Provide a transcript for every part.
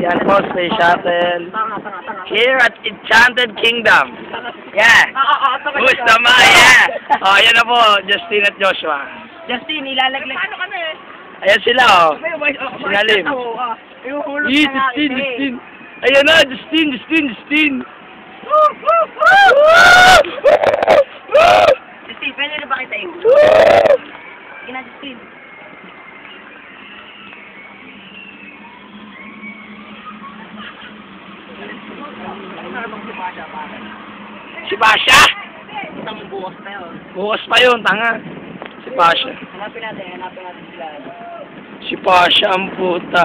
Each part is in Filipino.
Yan po, Space Shuttle. Here at Enchanted Kingdom. Yeah. Who's the Maya? Oh, yan na po, Justin at Joshua. Justin, ilalaglag. Ano kami? Ayan sila, oh. Sinalim. Justin. Ayan na, Justin. Justin, pwede na ba kita yung? Sige na, Justin. Si Pasha? Isang bukas pa yun. Bukas pa yun, tanga. Si Pasha. Hanapin natin sila. Si Pasha ang puta.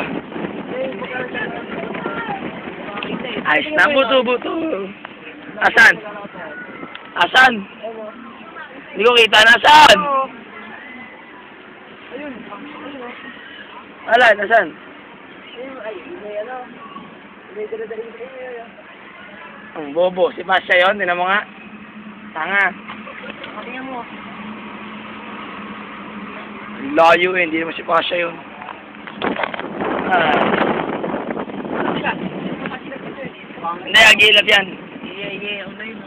Ayos na, buto. Asan? Hindi ko kita, nasaan? Wala, nasaan? Ang bobo, si Pasha yun, tinan mo nga. Tanga. Tingnan mo. Layo eh, hindi naman si Pasha yun. Hindi, agilap yan. Ano yun?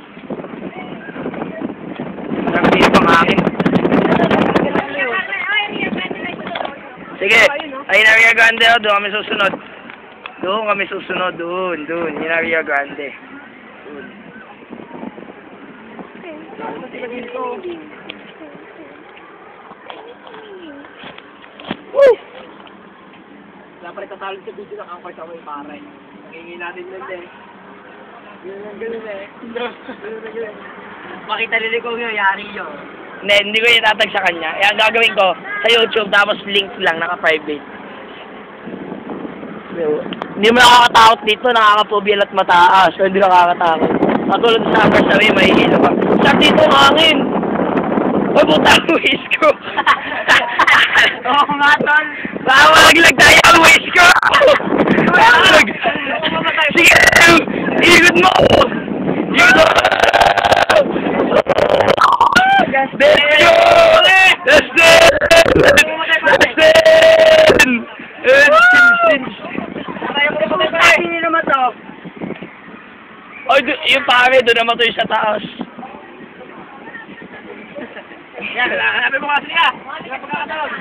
Nagpili pang akin. Sige, ayun na Ria Grande, oh, doon kami susunod. Doon. Yun na Ria Grande. Woo! Wala pa rin kasalog sa video ng comfort away, pare. Nangingi natin nun eh. Ganun eh. Makita nila ko yung yari yun. Hindi ko itatag sa kanya. Ang gagawin ko sa YouTube, tapos link lang, naka-private. Hindi mo nakakatakot dito, nakakapobial at mataas. So, hindi nakakatakot. Katulad sa Amber sa may hilo ka. Sa dito ang hangin! Uy, puta ang wish ko! Oo, kumatol! Baka malaglag tayo ang wish ko! Sige! Ikot mo! Oy, yung pare, doon naman ito yung sa taas. Yan, hanapin mo kasi niya.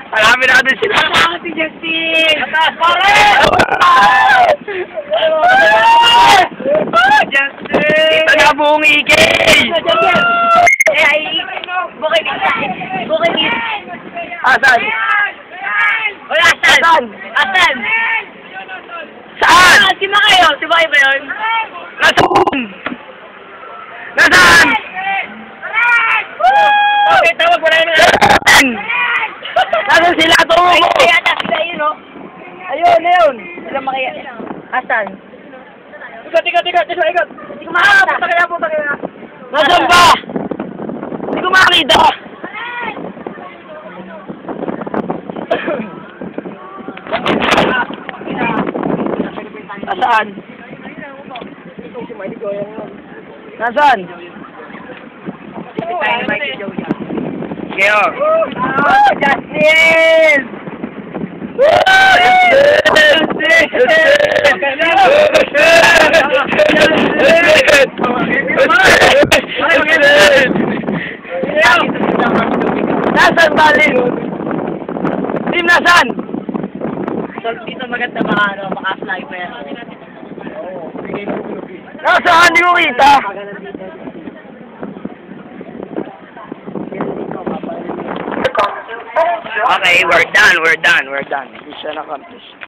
Hanapin natin sila. Si Justin! Atas, pare! Justin! Ito na buong ikay! Bukay. Asan? Wala, asan? Saan? Sima kayo? Sima kayo ba yun? Nasaan? Okay, tawag mo na yun. Nasaan sila? Tungo mo! Ay, yata sila yun, no? Ayun. Sila makaya. Asan? Tigot. Hindi ko makakita. Puta kaya. Nasaan ba? Hindi ko makakita. Nasaan? Nasaan? Kaya. Justin! Nasaan balik? Team, nasaan? Dito maganda maka-sniper. Nasaan? Hindi ko kita. Okay, we're done. Mission accomplished.